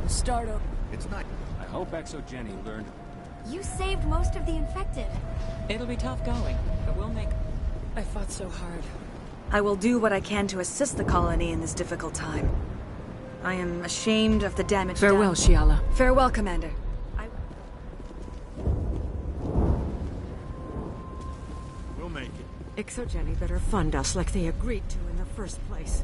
Start up. It's not. I hope Exogeny learned. You saved most of the infected. It'll be tough going, but we'll make... I fought so hard. I will do what I can to assist the colony in this difficult time. I am ashamed of the damage done. Farewell, Shiala. Farewell, Commander. We'll make it. Exogeny better fund us like they agreed to in the first place.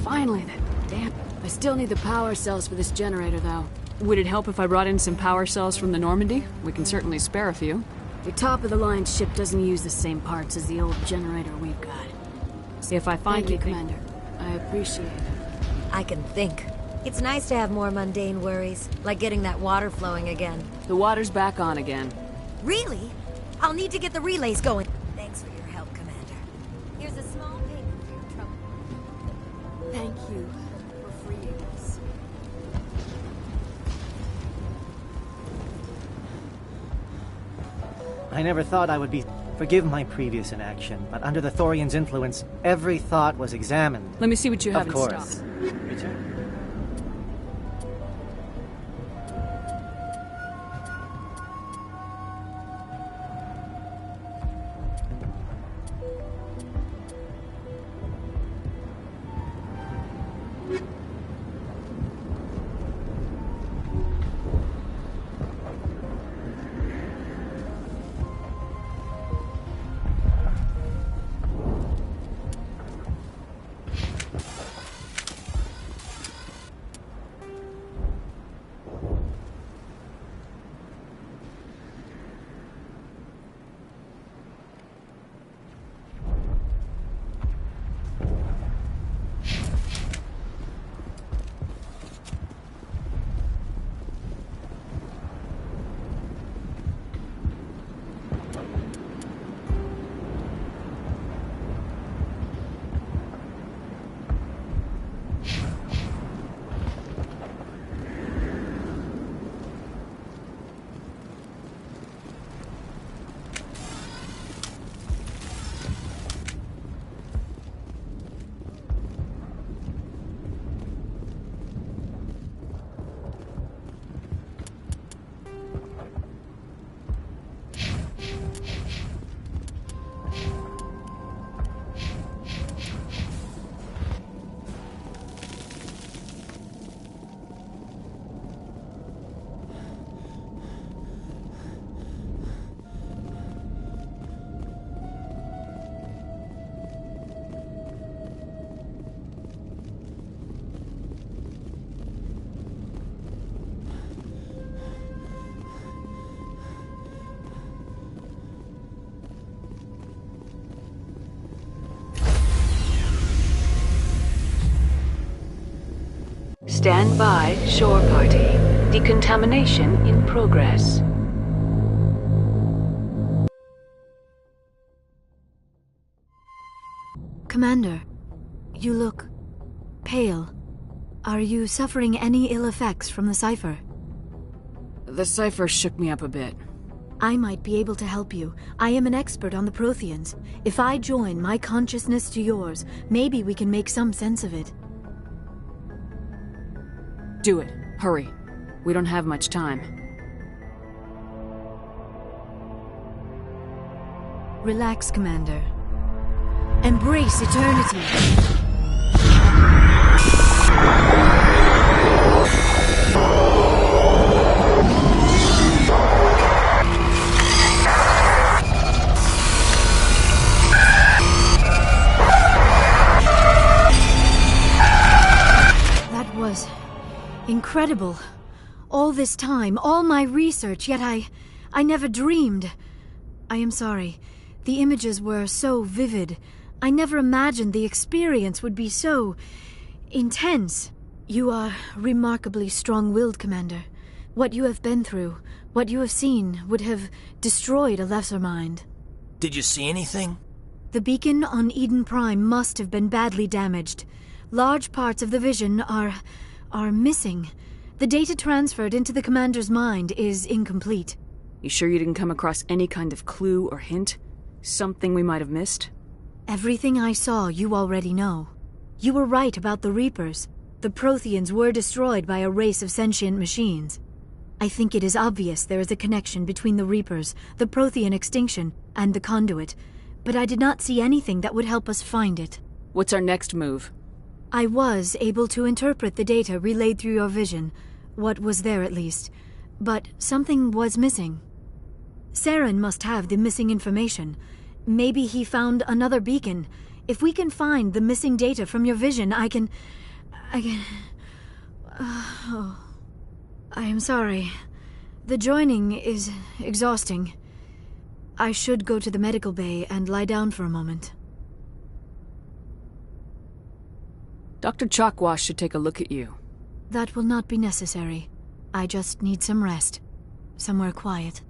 Finally, then. Damn. I still need the power cells for this generator, though. Would it help if I brought in some power cells from the Normandy? We can certainly spare a few. The top-of-the-line ship doesn't use the same parts as the old generator we've got. See if I find Thank you, anything... Commander. I appreciate it. I can think. It's nice to have more mundane worries, like getting that water flowing again. The water's back on again. Really? I'll need to get the relays going. Thanks for your help, Commander. Here's a small payment for your trouble. Thank you for freeing us. I never thought I would be... Forgive my previous inaction, but under the Thorian's influence, every thought was examined. Let me see what you have Of in course. stock. Return. Stand by, shore party. Decontamination in progress. Commander, you look pale. Are you suffering any ill effects from the cipher? The cipher shook me up a bit. I might be able to help you. I am an expert on the Protheans. If I join my consciousness to yours, maybe we can make some sense of it. Do it. Hurry. We don't have much time. Relax, Commander. Embrace eternity. That was incredible. All this time, all my research, yet I never dreamed. I am sorry. The images were so vivid. I never imagined the experience would be so intense. You are remarkably strong-willed, Commander. What you have been through, what you have seen, would have destroyed a lesser mind. Did you see anything? The beacon on Eden Prime must have been badly damaged. Large parts of the vision are missing. The data transferred into the Commander's mind is incomplete. You sure you didn't come across any kind of clue or hint? Something we might have missed? Everything I saw you already know. You were right about the Reapers. The Protheans were destroyed by a race of sentient machines. I think it is obvious there is a connection between the Reapers, the Prothean extinction, and the Conduit, but I did not see anything that would help us find it. What's our next move? I was able to interpret the data relayed through your vision, what was there at least, but something was missing. Saren must have the missing information. Maybe he found another beacon. If we can find the missing data from your vision, I can... I am sorry. The joining is exhausting. I should go to the medical bay and lie down for a moment. Dr. Chalkwash should take a look at you. That will not be necessary. I just need some rest. Somewhere quiet.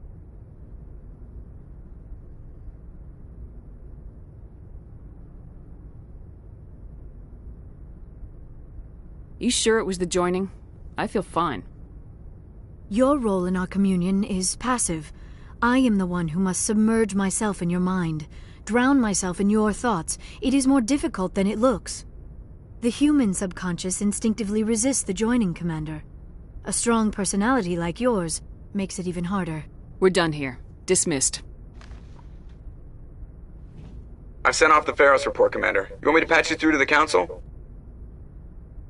You sure it was the joining? I feel fine. Your role in our communion is passive. I am the one who must submerge myself in your mind, drown myself in your thoughts. It is more difficult than it looks. The human subconscious instinctively resists the joining, Commander. A strong personality like yours makes it even harder. We're done here. Dismissed. I've sent off the Pharos report, Commander. You want me to patch you through to the Council?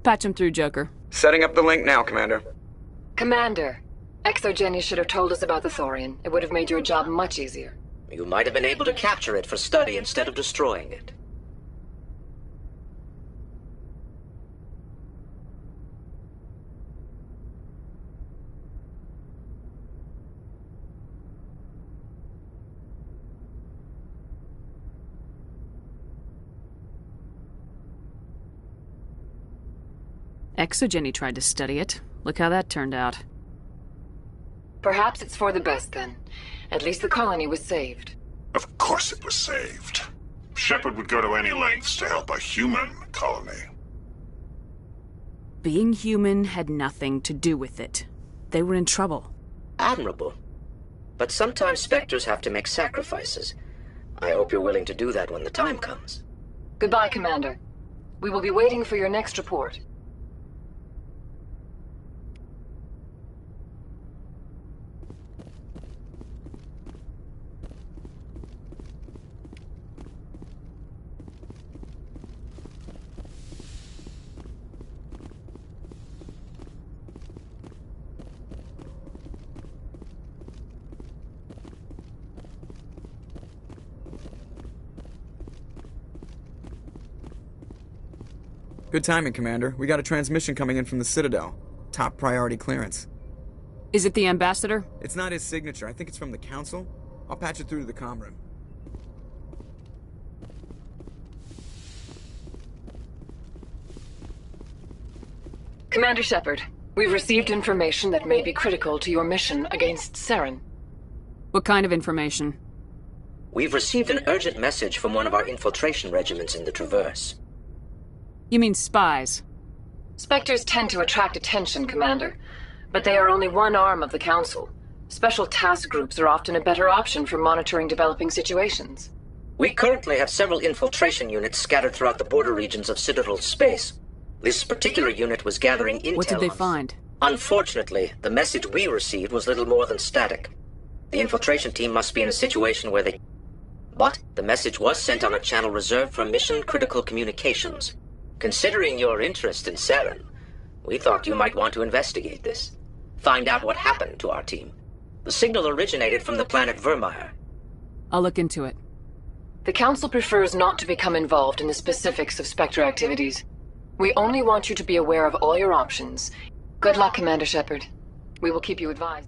Patch him through, Joker. Setting up the link now, Commander. Commander, Exogeny should have told us about the Thorian. It would have made your job much easier. You might have been able to capture it for study instead of destroying it. Exogeny tried to study it. Look how that turned out. Perhaps it's for the best, then. At least the colony was saved. Of course it was saved. Shepard would go to any lengths to help a human colony. Being human had nothing to do with it. They were in trouble. Admirable. But sometimes Spectres have to make sacrifices. I hope you're willing to do that when the time comes. Goodbye, Commander. We will be waiting for your next report. Good timing, Commander. We got a transmission coming in from the Citadel. Top priority clearance. Is it the Ambassador? It's not his signature. I think it's from the Council. I'll patch it through to the comm room. Commander Shepard, we've received information that may be critical to your mission against Saren. What kind of information? We've received an urgent message from one of our infiltration regiments in the Traverse. You mean spies? Spectres tend to attract attention, Commander, but they are only one arm of the Council. Special task groups are often a better option for monitoring developing situations. We currently have several infiltration units scattered throughout the border regions of Citadel space. This particular unit was gathering intel. What did they find? Unfortunately, the message we received was little more than static. The infiltration team must be in a situation where they... But the message was sent on a channel reserved for mission-critical communications. Considering your interest in Saren, we thought you might want to investigate this. Find out what happened to our team. The signal originated from the planet Vermeer. I'll look into it. The Council prefers not to become involved in the specifics of Spectre activities. We only want you to be aware of all your options. Good luck, Commander Shepard. We will keep you advised.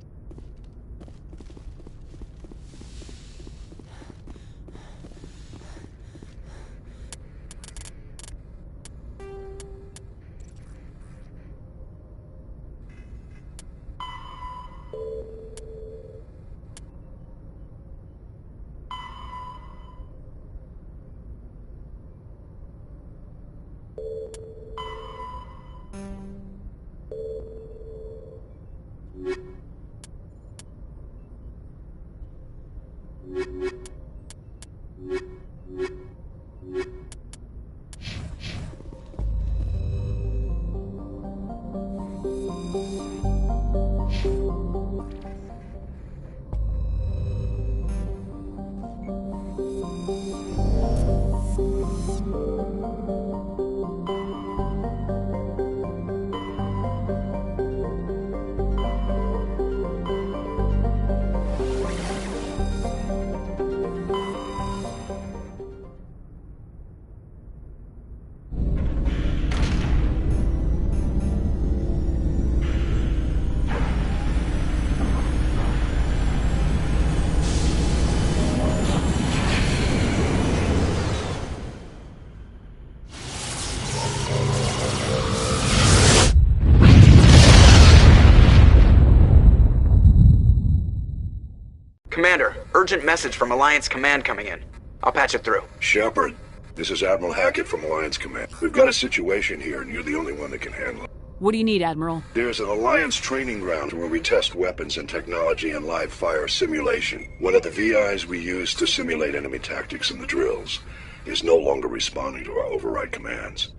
Commander, urgent message from Alliance Command coming in. I'll patch it through. Shepard, this is Admiral Hackett from Alliance Command. We've got a situation here, and you're the only one that can handle it. What do you need, Admiral? There's an Alliance training ground where we test weapons and technology in live fire simulation. One of the VIs we use to simulate enemy tactics in the drills is no longer responding to our override commands.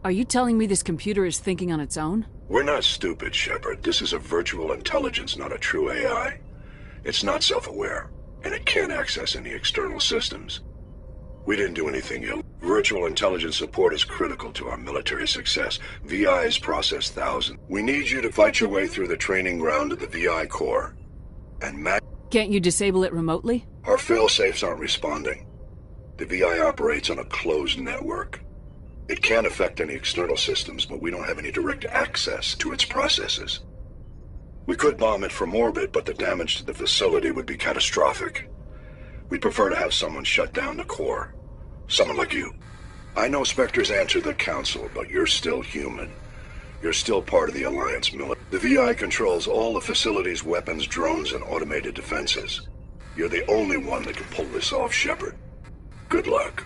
Are you telling me this computer is thinking on its own? We're not stupid, Shepard. This is a virtual intelligence, not a true AI. It's not self-aware, and it can't access any external systems. We didn't do anything ill. Virtual intelligence support is critical to our military success. VIs process thousands. We need you to fight your way through the training ground of the VI core. And Can't you disable it remotely? Our fail-safes aren't responding. The VI operates on a closed network. It can't affect any external systems, but we don't have any direct access to its processes. We could bomb it from orbit, but the damage to the facility would be catastrophic. We'd prefer to have someone shut down the core. Someone like you. I know Spectres answer the Council, but you're still human. You're still part of the Alliance military. The VI controls all the facility's weapons, drones, and automated defenses. You're the only one that can pull this off, Shepard. Good luck.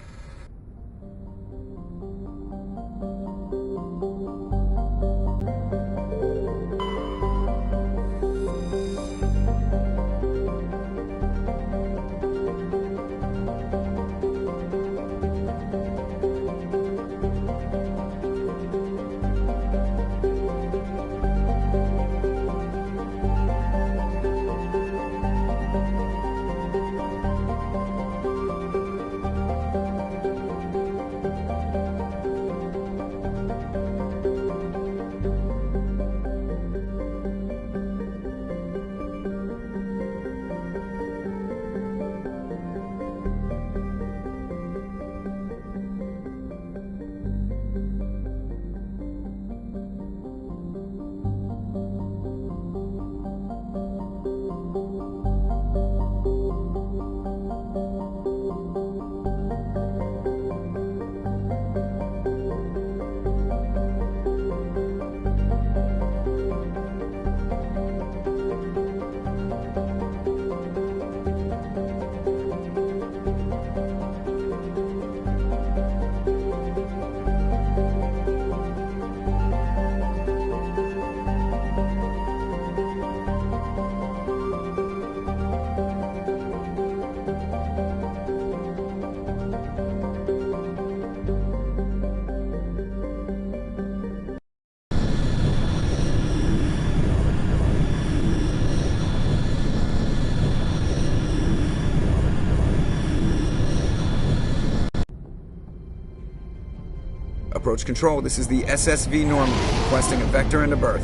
Approach control, this is the SSV Normandy, requesting a vector into berth.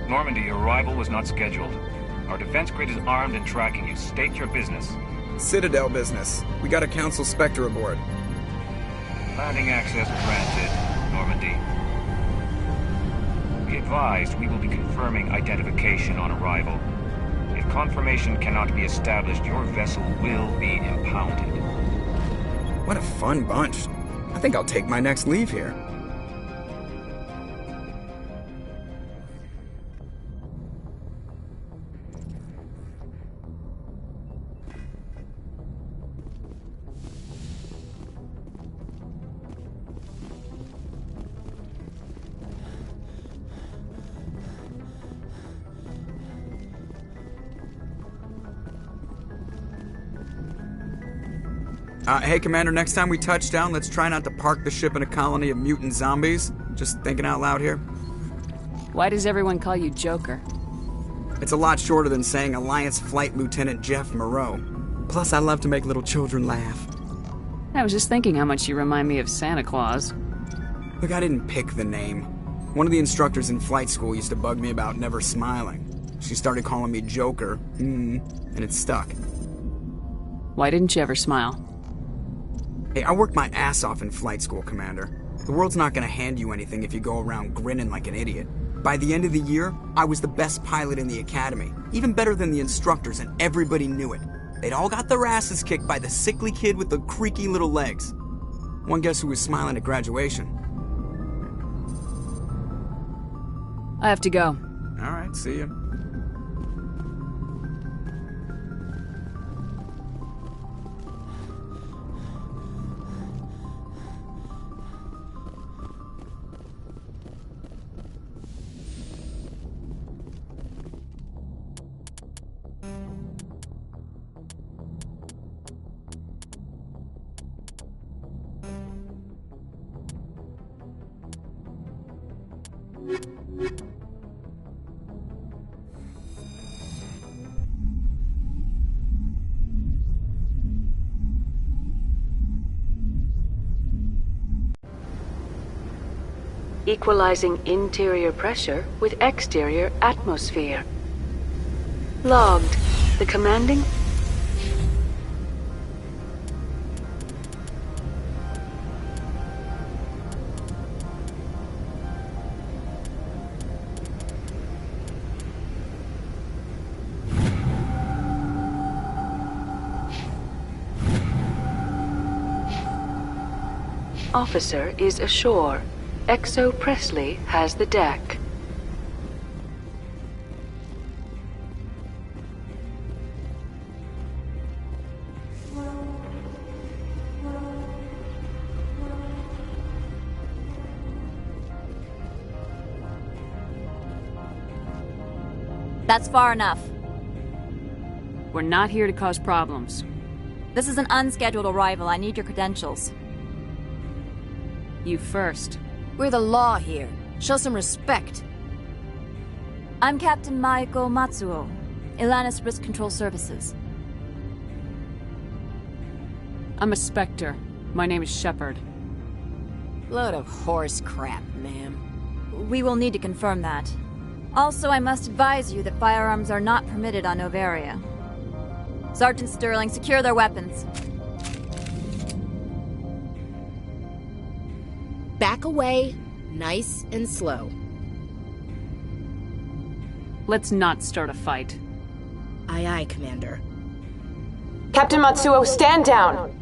Normandy, your arrival was not scheduled. Our defense grid is armed and tracking you. State your business. Citadel business. We got a Council Spectre aboard. Landing access granted, Normandy. Be advised, we will be confirming identification on arrival. If confirmation cannot be established, your vessel will be impounded. What a fun bunch. I think I'll take my next leave here. Hey, Commander, next time we touch down, let's try not to park the ship in a colony of mutant zombies. Just thinking out loud here. Why does everyone call you Joker? It's a lot shorter than saying Alliance Flight Lieutenant Jeff Moreau. Plus, I love to make little children laugh. I was just thinking how much you remind me of Santa Claus. Look, I didn't pick the name. One of the instructors in flight school used to bug me about never smiling. She started calling me Joker, and it stuck. Why didn't you ever smile? Hey, I worked my ass off in flight school, Commander. The world's not gonna hand you anything if you go around grinning like an idiot. By the end of the year, I was the best pilot in the academy, even better than the instructors, and everybody knew it. They'd all got their asses kicked by the sickly kid with the creaky little legs. One guess who was smiling at graduation? I have to go. All right, see ya. Equalizing interior pressure with exterior atmosphere. Logged. The commanding? Officer is ashore. Exo Presley has the deck. That's far enough. We're not here to cause problems. This is an unscheduled arrival. I need your credentials. You first. We're the law here. Show some respect. I'm Captain Maiko Matsuo, Ilanis Risk Control Services. I'm a Spectre. My name is Shepard. Load of horse crap, ma'am. We will need to confirm that. Also, I must advise you that firearms are not permitted on Noveria. Sergeant Sterling, secure their weapons. Back away, nice and slow. Let's not start a fight. Aye, aye, Commander. Captain Matsuo, stand down!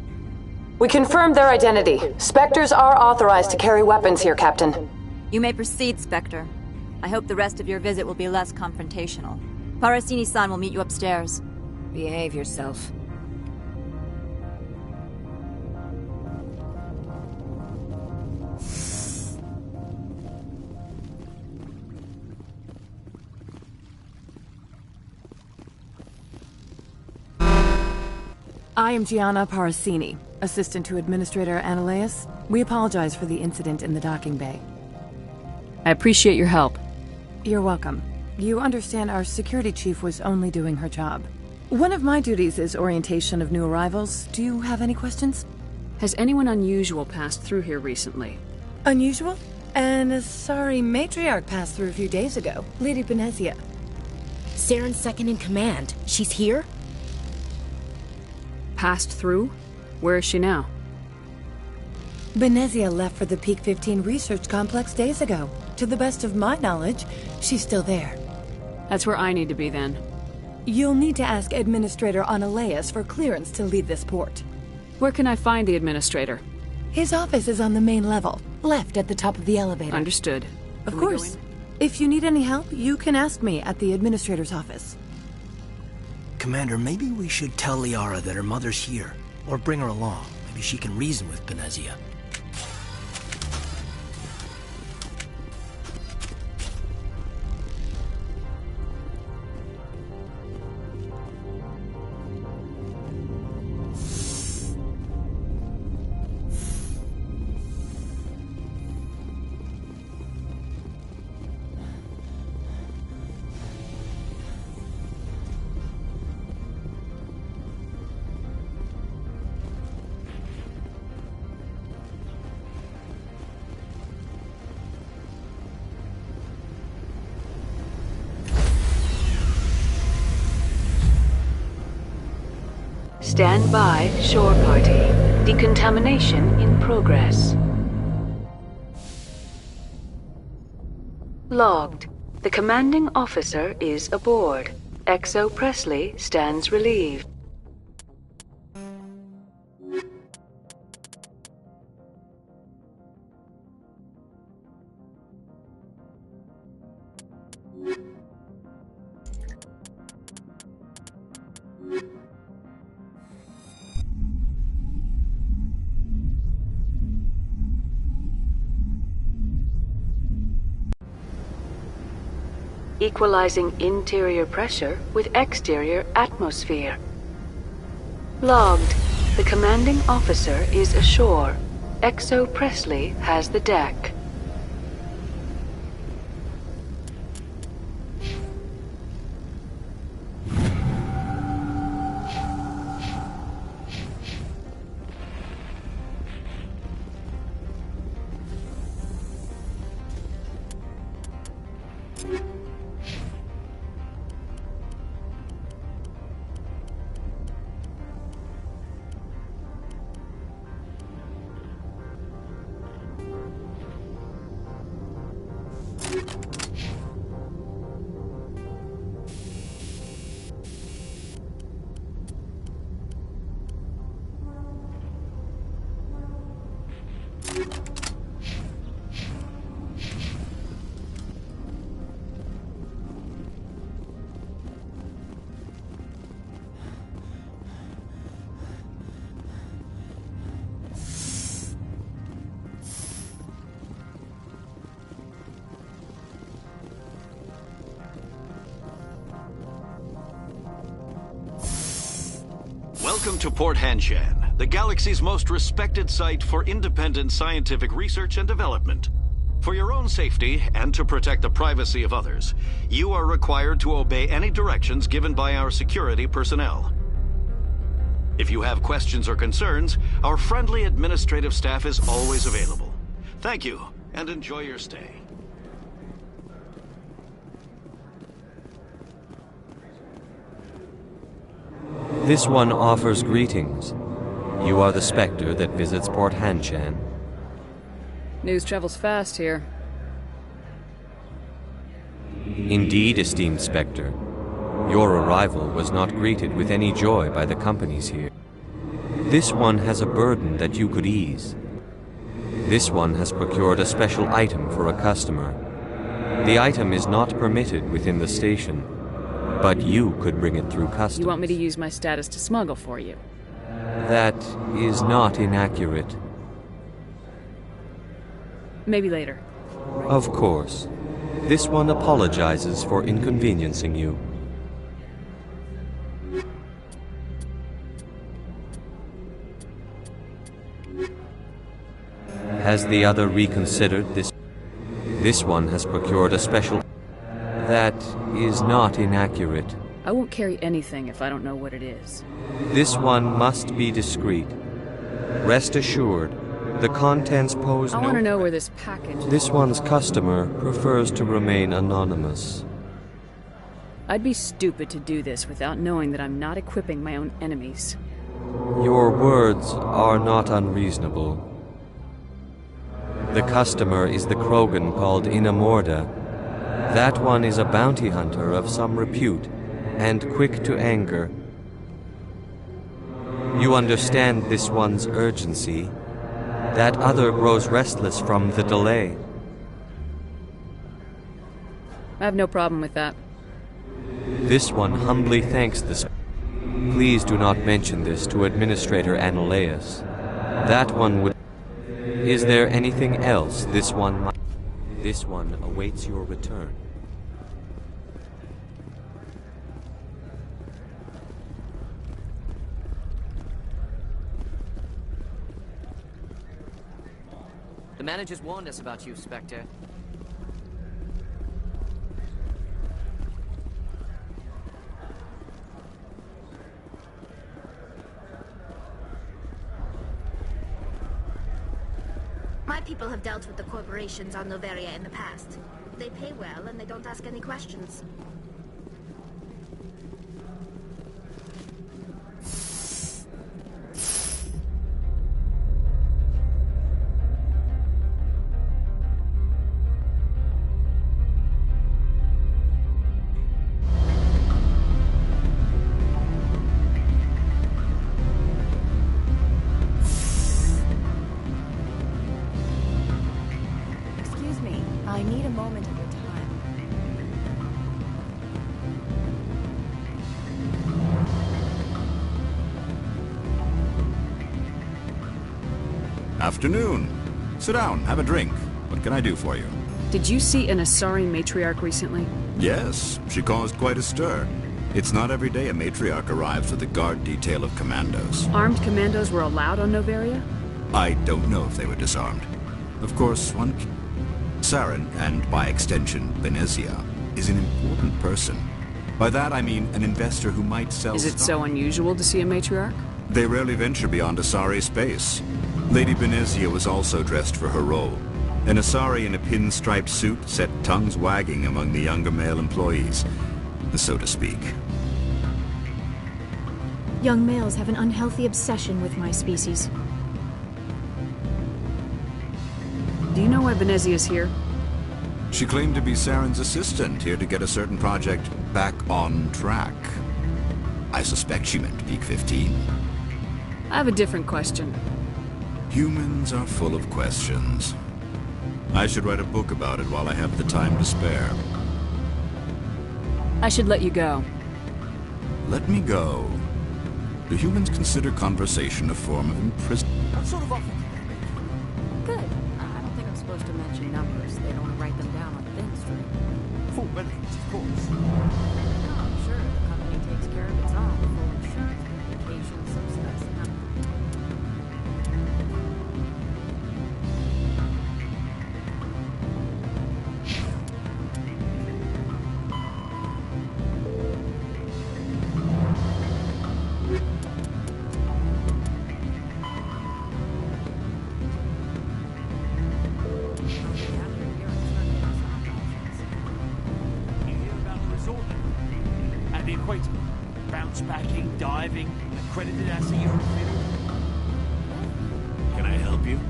We confirmed their identity. Spectres are authorized to carry weapons here, Captain. You may proceed, Spectre. I hope the rest of your visit will be less confrontational. Parasini-san will meet you upstairs. Behave yourself. I am Gianna Parasini, assistant to Administrator Ananias. We apologize for the incident in the docking bay. I appreciate your help. You're welcome. You understand our security chief was only doing her job. One of my duties is orientation of new arrivals. Do you have any questions? Has anyone unusual passed through here recently? Unusual? An Asari matriarch passed through a few days ago. Lady Benezia. Saren's second in command. She's here? Passed through? Where is she now? Benezia left for the Peak 15 research complex days ago. To the best of my knowledge, she's still there. That's where I need to be then. You'll need to ask Administrator Ananias for clearance to leave this port. Where can I find the Administrator? His office is on the main level, left at the top of the elevator. Understood. Of course. If you need any help, you can ask me at the Administrator's office. Commander, maybe we should tell Liara that her mother's here. Or bring her along. Maybe she can reason with Benezia. Stand by, shore party. Decontamination in progress. Logged. The commanding officer is aboard. XO Presley stands relieved. Equalizing interior pressure with exterior atmosphere. Logged. The commanding officer is ashore. XO Presley has the deck. Welcome to Port Hanshan, the galaxy's most respected site for independent scientific research and development. For your own safety and to protect the privacy of others, you are required to obey any directions given by our security personnel. If you have questions or concerns, our friendly administrative staff is always available. Thank you, and enjoy your stay. This one offers greetings. You are the Spectre that visits Port Hanshan. News travels fast here. Indeed, esteemed Spectre. Your arrival was not greeted with any joy by the companies here. This one has a burden that you could ease. This one has procured a special item for a customer. The item is not permitted within the station, but you could bring it through customs. You want me to use my status to smuggle for you? That is not inaccurate. Maybe later. Of course. This one apologizes for inconveniencing you. Has the other reconsidered this? This one has procured a special... That is not inaccurate. I won't carry anything if I don't know what it is. This one must be discreet. Rest assured, the contents pose no... I want to know where this package is. This one's customer prefers to remain anonymous. I'd be stupid to do this without knowing that I'm not equipping my own enemies. Your words are not unreasonable. The customer is the Krogan called Inamorda. That one is a bounty hunter of some repute, and quick to anger. You understand this one's urgency. That other grows restless from the delay. I have no problem with that. This one humbly thanks the... Please do not mention this to Administrator Analeus. That one would... Is there anything else this one might... This one awaits your return. The managers warned us about you, Spectre. My people have dealt with the corporations on Noveria in the past. They pay well and they don't ask any questions. Afternoon. Sit down, have a drink. What can I do for you? Did you see an Asari matriarch recently? Yes, she caused quite a stir. It's not every day a matriarch arrives with a guard detail of commandos. Armed commandos were allowed on Noveria? I don't know if they were disarmed. Of course, Saren, and by extension, Benezia, is an important person. By that I mean an investor who might sell Is it so unusual to see a matriarch? They rarely venture beyond Asari space. Lady Benezia was also dressed for her role. An Asari in a pinstriped suit set tongues wagging among the younger male employees, so to speak. Young males have an unhealthy obsession with my species. Do you know why Benezia's here? She claimed to be Saren's assistant, here to get a certain project back on track. I suspect she meant Peak 15. I have a different question. Humans are full of questions. I should write a book about it while I have the time to spare. I should let you go. Let me go. Do humans consider conversation a form of imprisonment? What sort of offer did they make you? Good. I don't think I'm supposed to mention numbers. They don't write them down on things, right? Full benefits, of course. No, I'm sure the company takes care of its own. Full insurance, vacation, subsidized. Backing, diving, accredited as a European. Can I help you?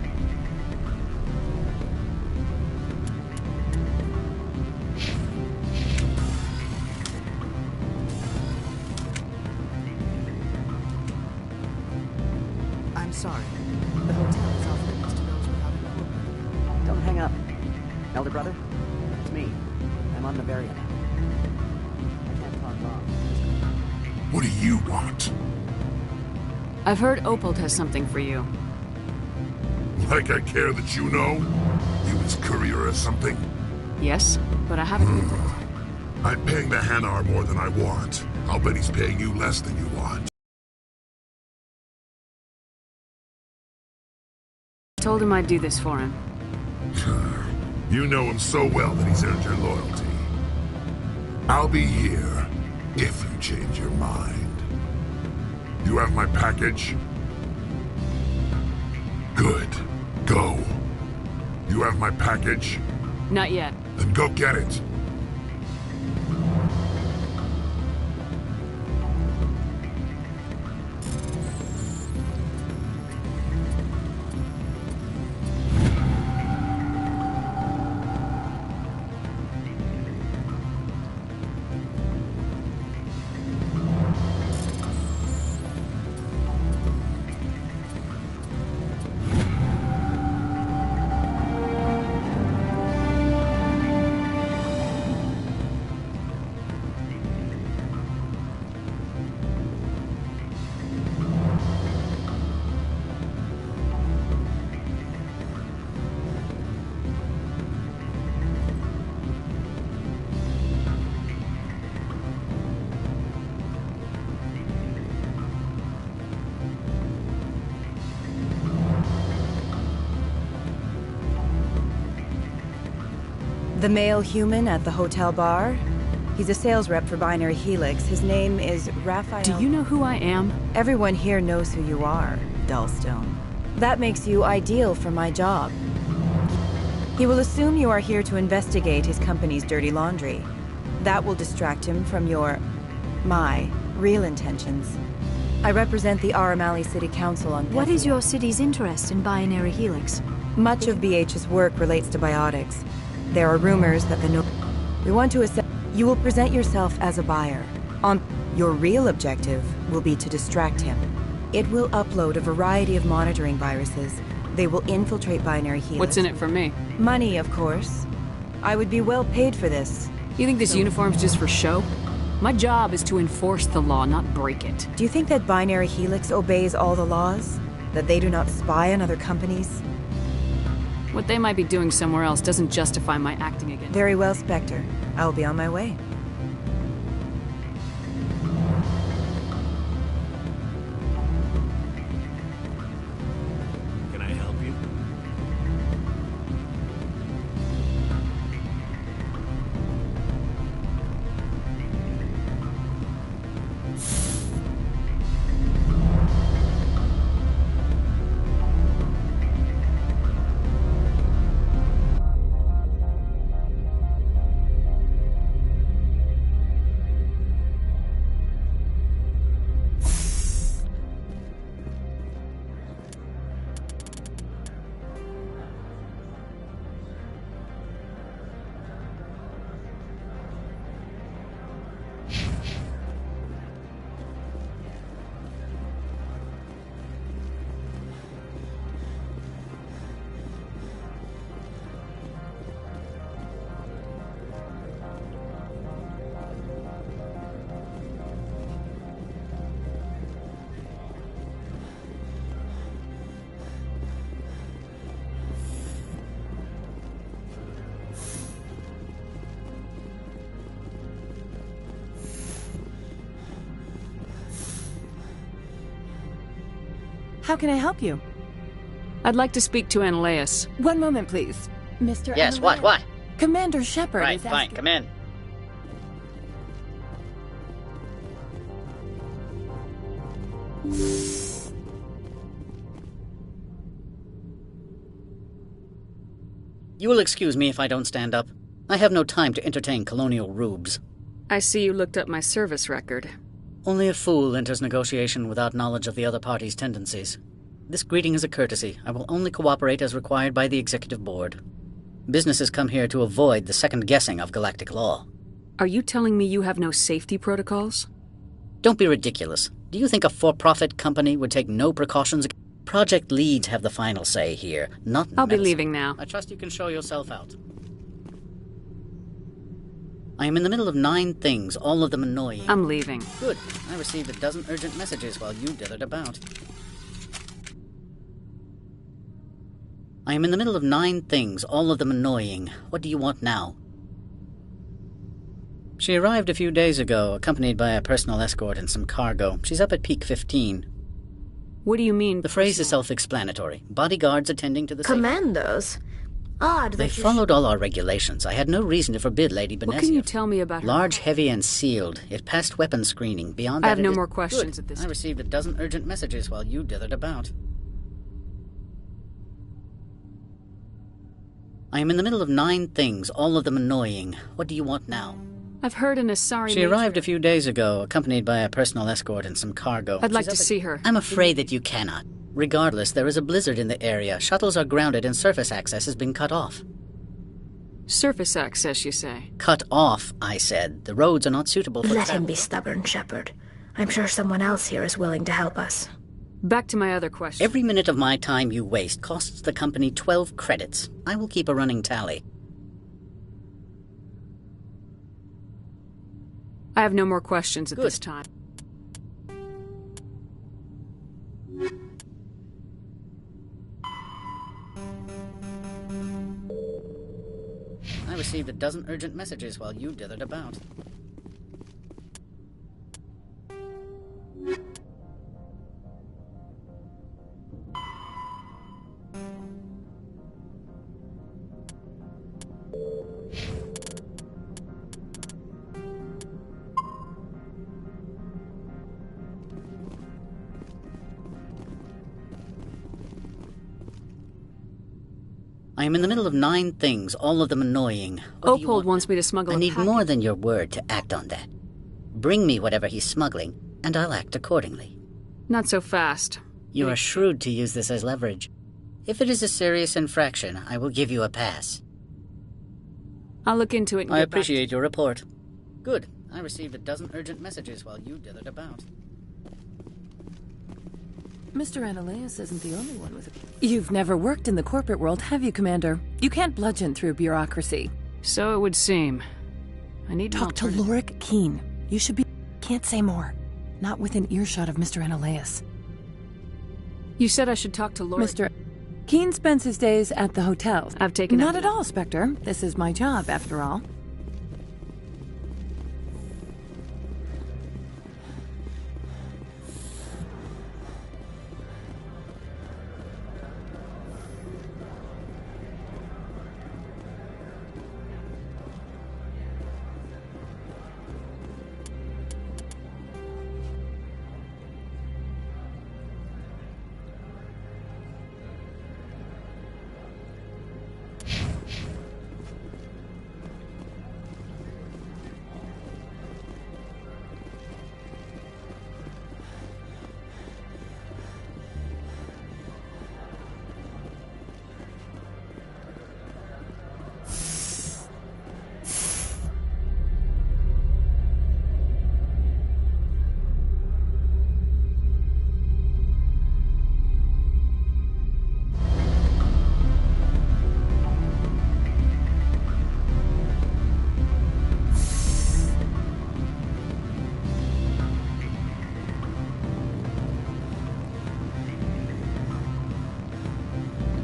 I'm sorry. The hotel is off limits to those without a corporate. Don't hang up. Elder brother, it's me. I'm on Noveria now. I can't talk long. What do you want? I've heard Opal has something for you. Like I care that you know? You his courier or something? Yes, but I haven't looked at it. I'm paying the Hanar more than I want. I'll bet he's paying you less than you want. I told him I'd do this for him. You know him so well that he's earned your loyalty. I'll be here if you change your mind. You have my package? Good. Go. You have my package? Not yet. Then go get it. The male human at the hotel bar? He's a sales rep for Binary Helix. His name is Raphael... Do you know who I am? Everyone here knows who you are, Dullstone. That makes you ideal for my job. He will assume you are here to investigate his company's dirty laundry. That will distract him from my real intentions. I represent the Aramali City Council on... What is your city's interest in Binary Helix? Much of BH's work relates to biotics. There are rumors that we want to assess... You will present yourself as a buyer. Your real objective will be to distract him. It will upload a variety of monitoring viruses. They will infiltrate Binary Helix. What's in it for me? Money, of course. I would be well paid for this. You think this uniform's just for show? My job is to enforce the law, not break it. Do you think that Binary Helix obeys all the laws? That they do not spy on other companies? What they might be doing somewhere else doesn't justify my acting again. Very well, Spectre. I will be on my way. Can I help you? How can I help you? I'd like to speak to Analeas. One moment, please. Mr. Yes, Analeas. what? Commander Shepard Right, is fine, asking... come in. You will excuse me if I don't stand up. I have no time to entertain colonial rubes. I see you looked up my service record. Only a fool enters negotiation without knowledge of the other party's tendencies. This greeting is a courtesy. I will only cooperate as required by the Executive Board. Businesses come here to avoid the second-guessing of galactic law. Are you telling me you have no safety protocols? Don't be ridiculous. Do you think a for-profit company would take no precautions? Project leads have the final say here, not I'll be medicine. leaving now. I trust you can show yourself out. I am in the middle of 9 things, all of them annoying. I'm leaving. Good. I received a dozen urgent messages while you dithered about. I am in the middle of 9 things, all of them annoying. What do you want now? She arrived a few days ago, accompanied by a personal escort and some cargo. She's up at Peak 15. What do you mean? The phrase is self-explanatory. Bodyguards attending to the Commandos? Odd They that you followed all our regulations. I had no reason to forbid Lady Benezia. What can you tell me about her? Large, heavy, and sealed. It passed weapons screening. Beyond that, I have no it is- more questions Good. at this I received a dozen urgent messages while you dithered about. I am in the middle of 9 things, all of them annoying. What do you want now? I've heard an Asari She arrived a few days ago, accompanied by a personal escort and some cargo. I'd like She's to up at- see her. I'm afraid that you cannot. Regardless, there is a blizzard in the area. Shuttles are grounded and surface access has been cut off. Surface access, you say? Cut off, I said. The roads are not suitable for Let travel. him be stubborn, Shepard. I'm sure someone else here is willing to help us. Back to my other question. Every minute of my time you waste costs the company 12 credits. I will keep a running tally. I have no more questions at this time. I received a dozen urgent messages while you dithered about. I am in the middle of 9 things, all of them annoying. What do you Opold want? wants me to smuggle I a need package. more than your word to act on that. Bring me whatever he's smuggling, and I'll act accordingly. Not so fast. You are shrewd to use this as leverage. If it is a serious infraction, I will give you a pass. I'll look into it and I get back to appreciate your report. Good. I received a dozen urgent messages while you dithered about. Mr. Analeas isn't the only one with a... You've never worked in the corporate world, have you, Commander? You can't bludgeon through bureaucracy. So it would seem. I need Talk to Lorik Keen. You should be... Can't say more. Not within earshot of Mr. Analeas. You said I should talk to Lord. Mr. Keen spends his days at the hotel. I've taken Not at all, Spectre. This is my job, after all.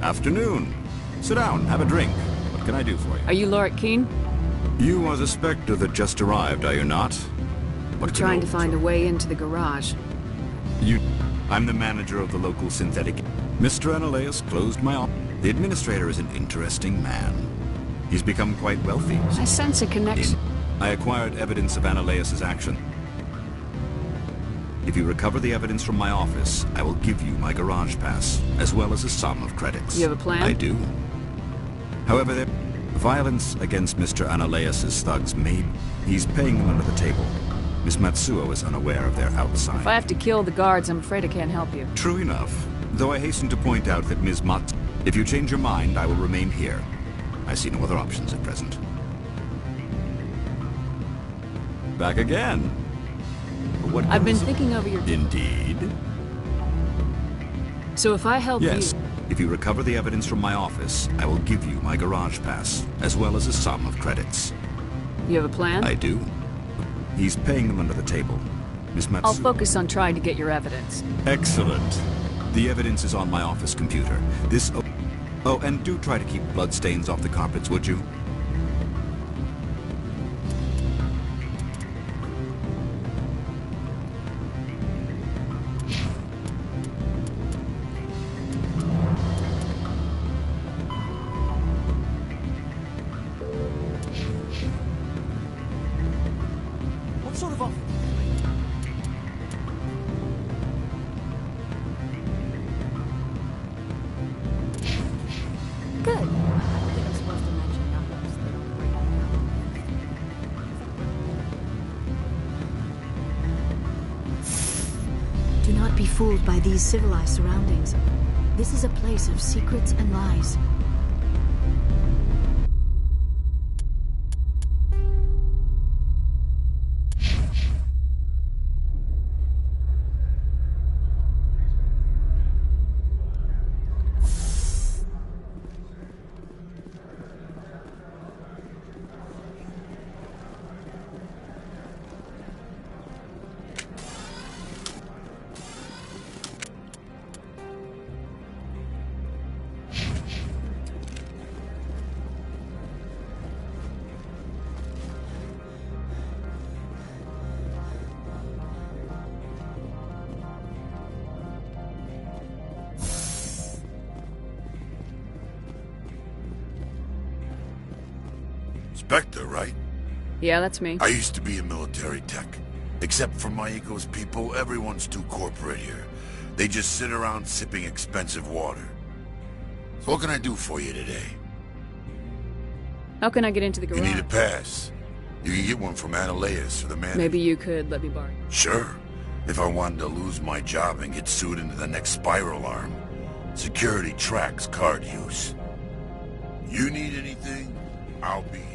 Afternoon. Sit down, have a drink. What can I do for you? Are you Lord Keen? You are the Spectre that just arrived, are you not? We're trying to find a way into the garage. I'm the manager of the local synthetic. Mr. Analaeus closed my office. The administrator is an interesting man. He's become quite wealthy. I sense a connection. I acquired evidence of Analaeus' action. If you recover the evidence from my office, I will give you my garage pass, as well as a sum of credits. You have a plan? I do. However, the violence against Mr. Analaeus' thugs he's paying them under the table. Miss Matsuo is unaware of their outside. If I have to kill the guards, I'm afraid I can't help you. True enough. Though I hasten to point out that Ms. Matsuo... If you change your mind, I will remain here. I see no other options at present. Back again. What I've been thinking over your... Indeed. So if I help you... Yes. If you recover the evidence from my office, I will give you my garage pass, as well as a sum of credits. You have a plan? I do. He's paying them under the table. Miss Matsuo... I'll focus on trying to get your evidence. Excellent. The evidence is on my office computer. This... Oh, and do try to keep bloodstains off the carpets, would you? What sort of offer? Good. I don't think I'm supposed to mention numbers. They don't break them down. Do not be fooled by these civilized surroundings. This is a place of secrets and lies. Spectre, right? Yeah, that's me. I used to be a military tech. Except for Maiko's people, everyone's too corporate here. They just sit around sipping expensive water. So what can I do for you today? How can I get into the garage? You need a pass. You can get one from Analaeus or the manager. Maybe you could let me borrow. Sure. If I wanted to lose my job and get sued into the next spiral arm. Security tracks card use. You need anything, I'll be here.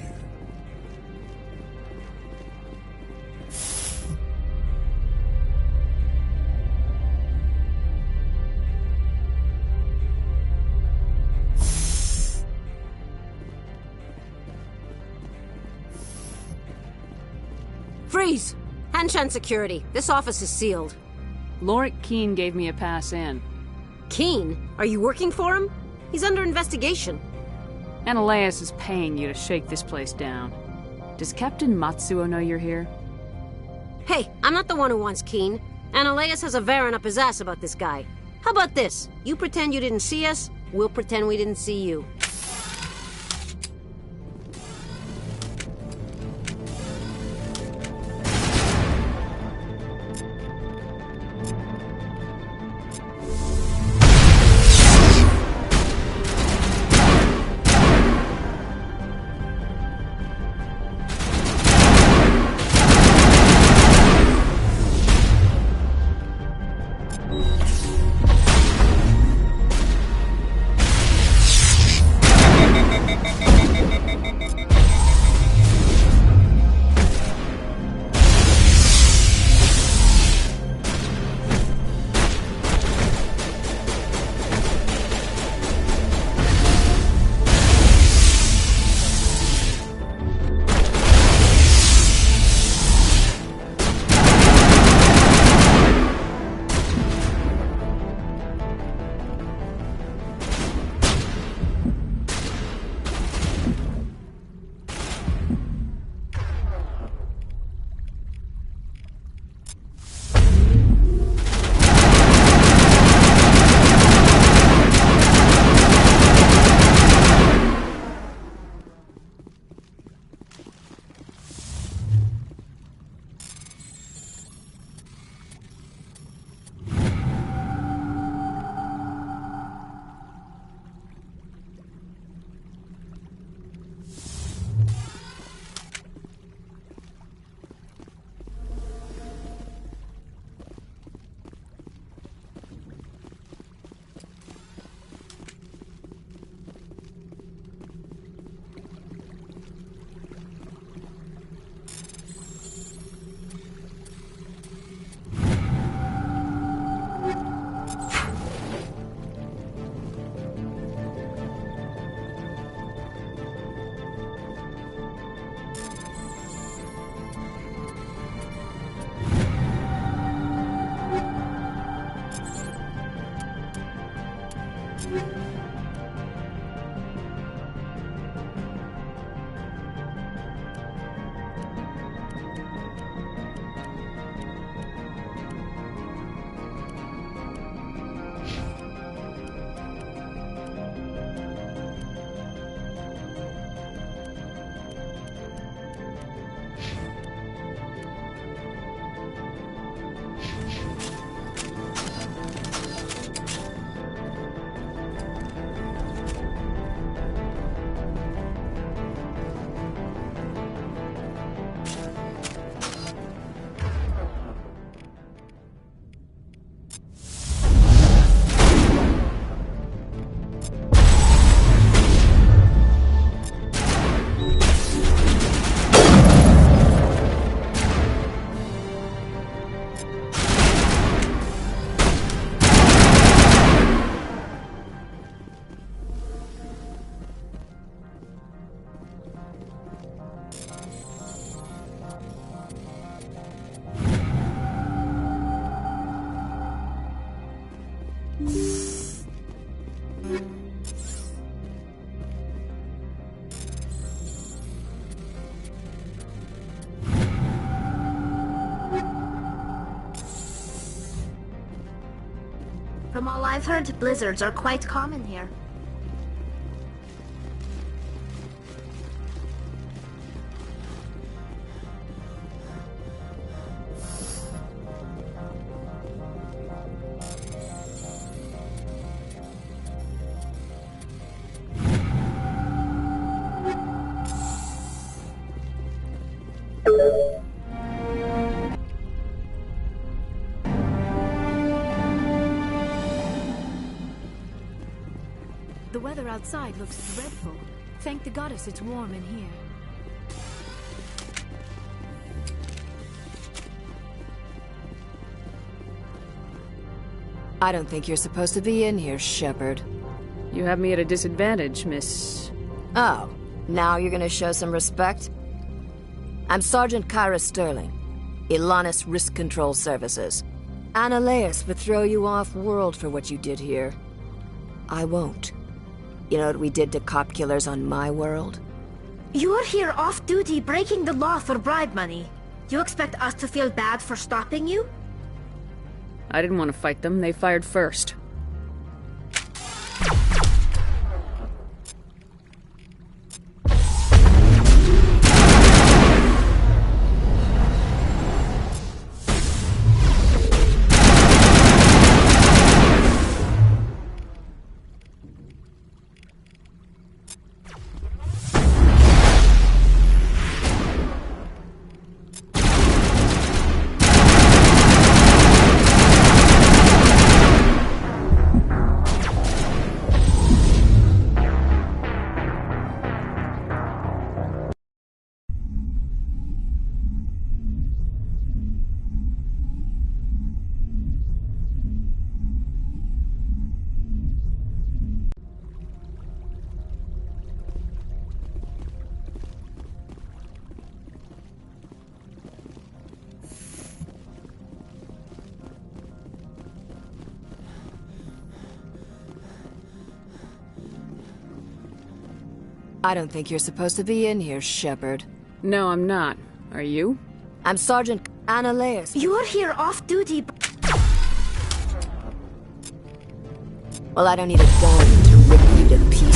Freeze! Hanshan Security. This office is sealed. Lord Keen gave me a pass in. Keen? Are you working for him? He's under investigation. Ananias is paying you to shake this place down. Does Captain Matsuo know you're here? Hey, I'm not the one who wants Keen. Ananias has a Varen up his ass about this guy. How about this? You pretend you didn't see us, we'll pretend we didn't see you. From all I've heard, blizzards are quite common here. The weather outside looks dreadful. Thank the goddess it's warm in here. I don't think you're supposed to be in here, Shepard. You have me at a disadvantage, Miss... Oh, now you're gonna show some respect? I'm Sergeant Kyra Sterling, Ilanis Risk Control Services. Annaleus would throw you off-world for what you did here. I won't. You know what we did to cop killers on my world? You're here off-duty breaking the law for bribe money. You expect us to feel bad for stopping you? I didn't want to fight them. They fired first. I don't think you're supposed to be in here, Shepard. No, I'm not. Are you? I'm Sergeant Annaleus. You're here off-duty. Well, I don't need a gun to rip you to pieces.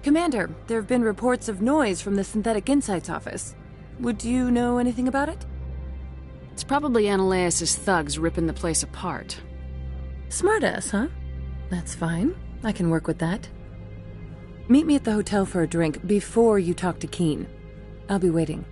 Commander, there have been reports of noise from the Synthetic Insights office. Would you know anything about it? It's probably Annaleus' thugs ripping the place apart. Smartass, huh? That's fine. I can work with that. Meet me at the hotel for a drink before you talk to Keen. I'll be waiting.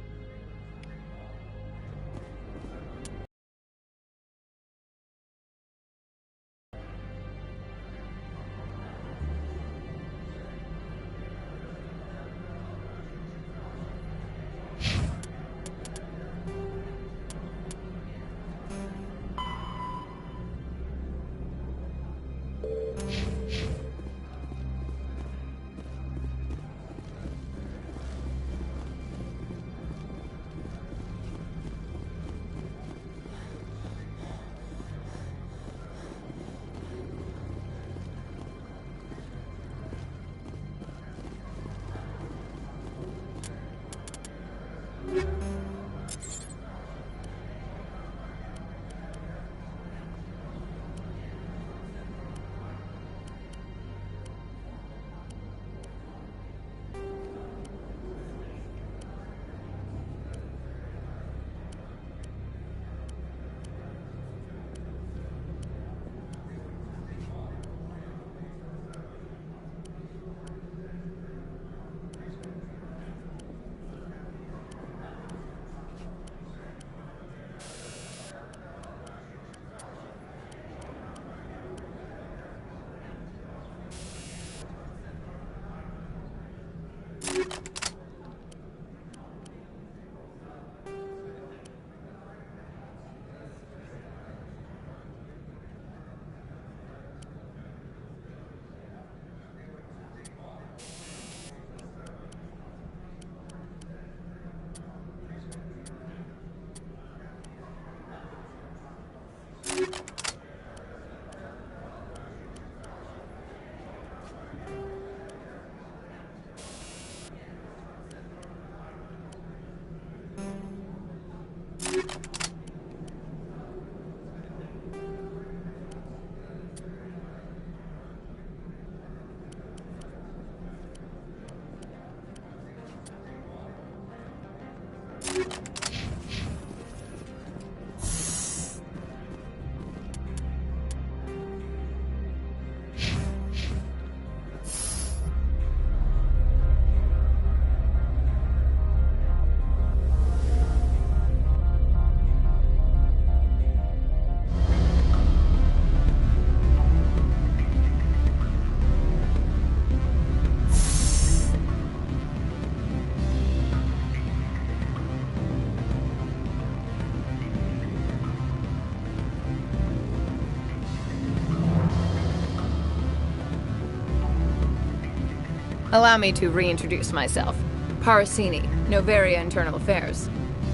Allow me to reintroduce myself. Parasini, Noveria Internal Affairs.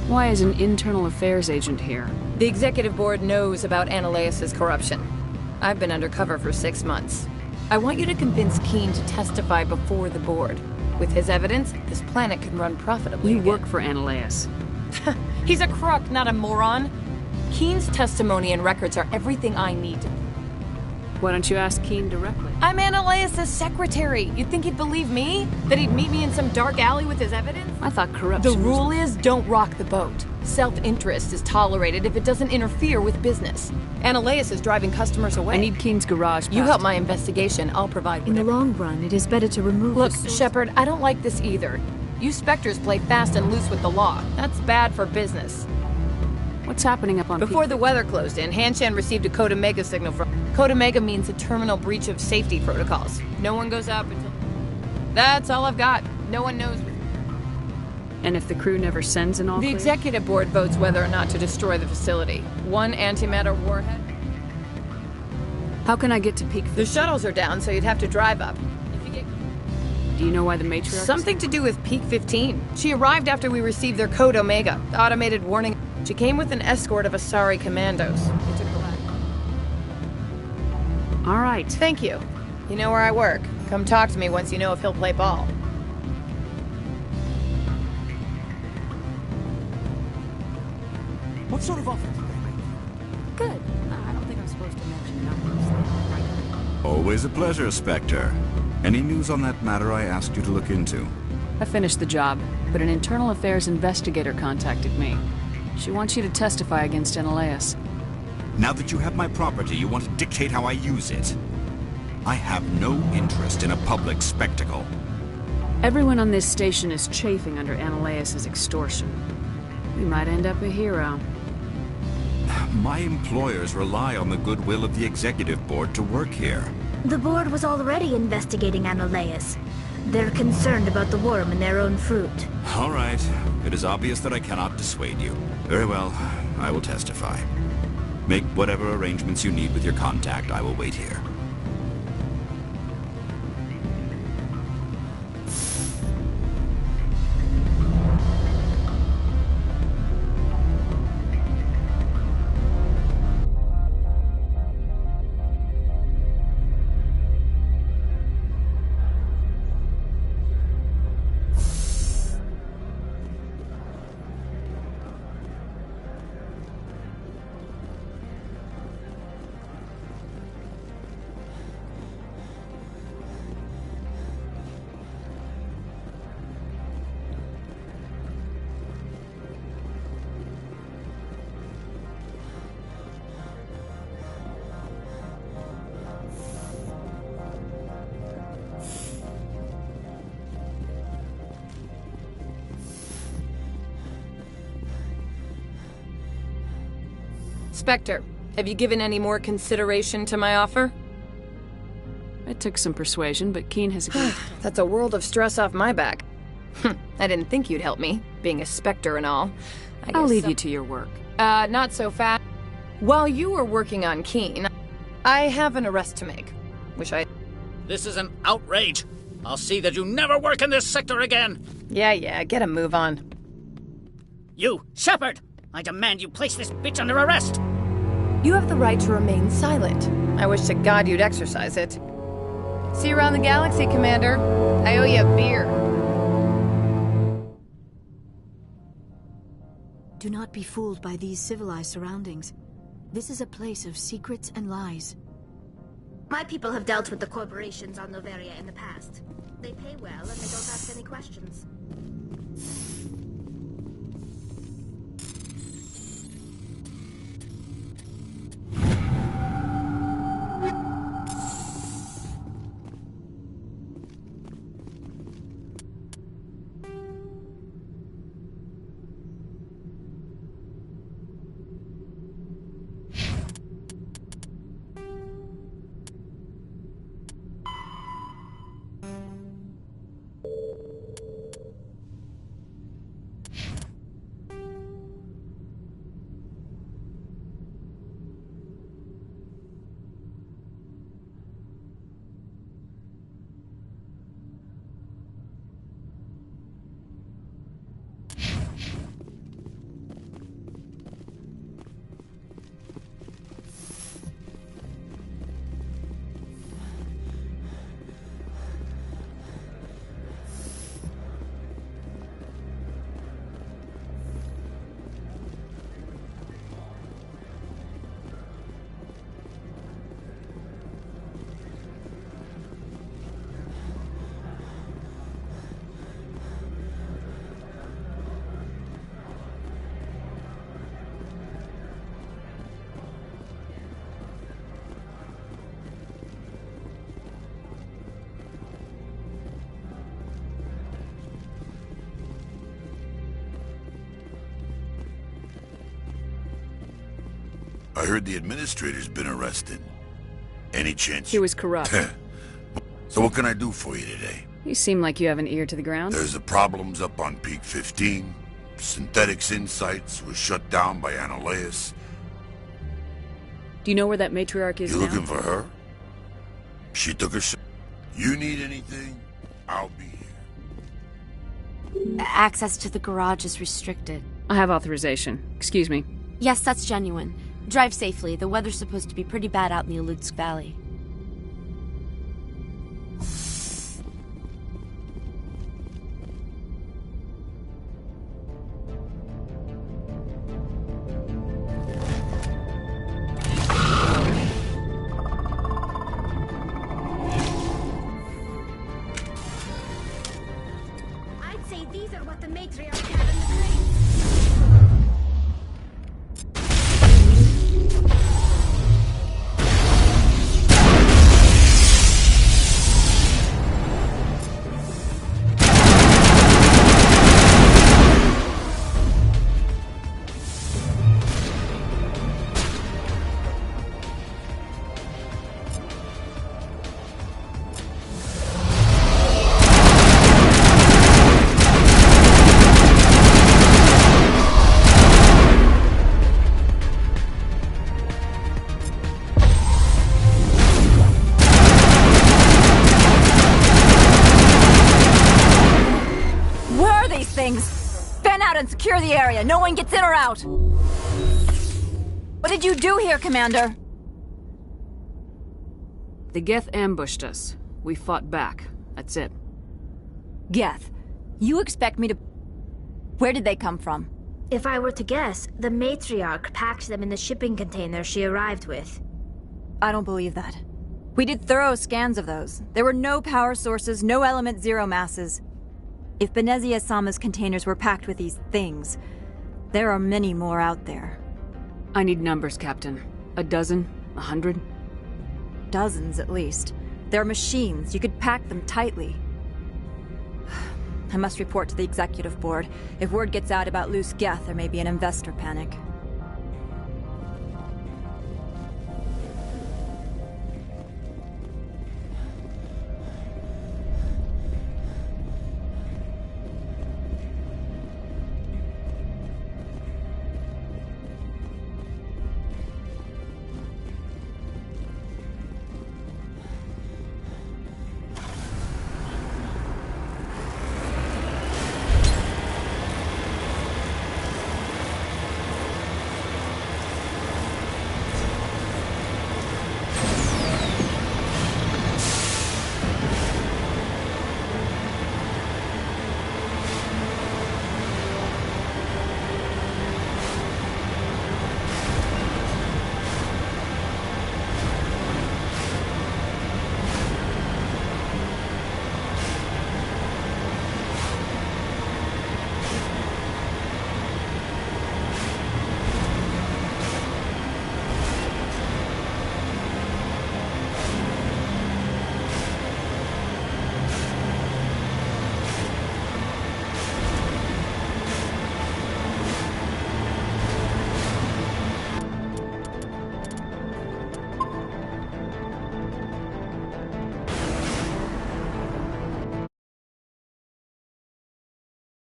Why is an internal affairs agent here? The executive board knows about Analeus' corruption. I've been undercover for 6 months. I want you to convince Keen to testify before the board. With his evidence, this planet can run profitably. You work for Analeus. He's a crook, not a moron. Keen's testimony and records are everything I need. Why don't you ask Keen directly? I'm Analeus' secretary. You'd think he'd believe me? That he'd meet me in some dark alley with his evidence? I thought corruption The rule is, don't rock the boat. Self-interest is tolerated if it doesn't interfere with business. Analeus is driving customers away. I need Keen's garage You help my investigation, I'll provide In the long run, it is better to remove Look, the source. Shepard, I don't like this either. You Spectres play fast and loose with the law. That's bad for business. What's happening up on Before the weather closed in, Hanshan received a Code Omega signal from... Code Omega means a terminal breach of safety protocols. No one goes up until... That's all I've got. No one knows... And if the crew never sends an all The clear? executive board votes whether or not to destroy the facility. 1 antimatter warhead. How can I get to Peak 15? The shuttles are down, so you'd have to drive up. Do you know why the matriarch... Something to do with Peak 15. She arrived after we received their Code Omega, the automated warning. She came with an escort of Asari commandos. They took her back. All right. Thank you. You know where I work. Come talk to me once you know if he'll play ball. What sort of offer did they make? Good. I don't think I'm supposed to mention numbers. They don't write them. Always a pleasure, Spectre. Any news on that matter I asked you to look into? I finished the job, but an internal affairs investigator contacted me. She wants you to testify against Analeus. Now that you have my property, you want to dictate how I use it. I have no interest in a public spectacle. Everyone on this station is chafing under Analeus' extortion. We might end up a hero. My employers rely on the goodwill of the executive board to work here. The board was already investigating Analeus. They're concerned about the worm in their own fruit. All right. It is obvious that I cannot dissuade you. Very well. I will testify. Make whatever arrangements you need with your contact. I will wait here. Spectre, have you given any more consideration to my offer? It took some persuasion, but Keen has agreed. That's a world of stress off my back. I didn't think you'd help me, being a Spectre and all. I'll leave you to your work. Not so fast. While you were working on Keen, I have an arrest to make. This is an outrage. I'll see that you never work in this sector again. Yeah, get a move on. You, Shepard! I demand you place this bitch under arrest! You have the right to remain silent. I wish to God you'd exercise it. See you around the galaxy, Commander. I owe you a beer. Do not be fooled by these civilized surroundings. This is a place of secrets and lies. My people have dealt with the corporations on Noveria in the past. They pay well and they don't ask any questions. I heard the administrator's been arrested. Any chance? He was corrupt. So what can I do for you today? You seem like you have an ear to the ground. There's the problems up on Peak 15. Synthetics Insights was shut down by Analeus. Do you know where that matriarch is You now? looking for her? She took her shot. You need anything? I'll be here. Access to the garage is restricted. I have authorization. Excuse me. Yes, that's genuine. Drive safely. The weather's supposed to be pretty bad out in the Alutsk Valley. I'd say these are what the matriarch had in the crate. Where are these things? Fan out and secure the area. No one gets in or out. What did you do here, Commander? The Geth ambushed us. We fought back. That's it. Geth, you expect me to... Where did they come from? If I were to guess, the matriarch packed them in the shipping container she arrived with. I don't believe that. We did thorough scans of those. There were no power sources, no element zero masses. If Benezia-sama's containers were packed with these things, there are many more out there. I need numbers, Captain. A dozen? 100? Dozens, at least. They're machines. You could pack them tightly. I must report to the executive board. If word gets out about loose Geth, there may be an investor panic.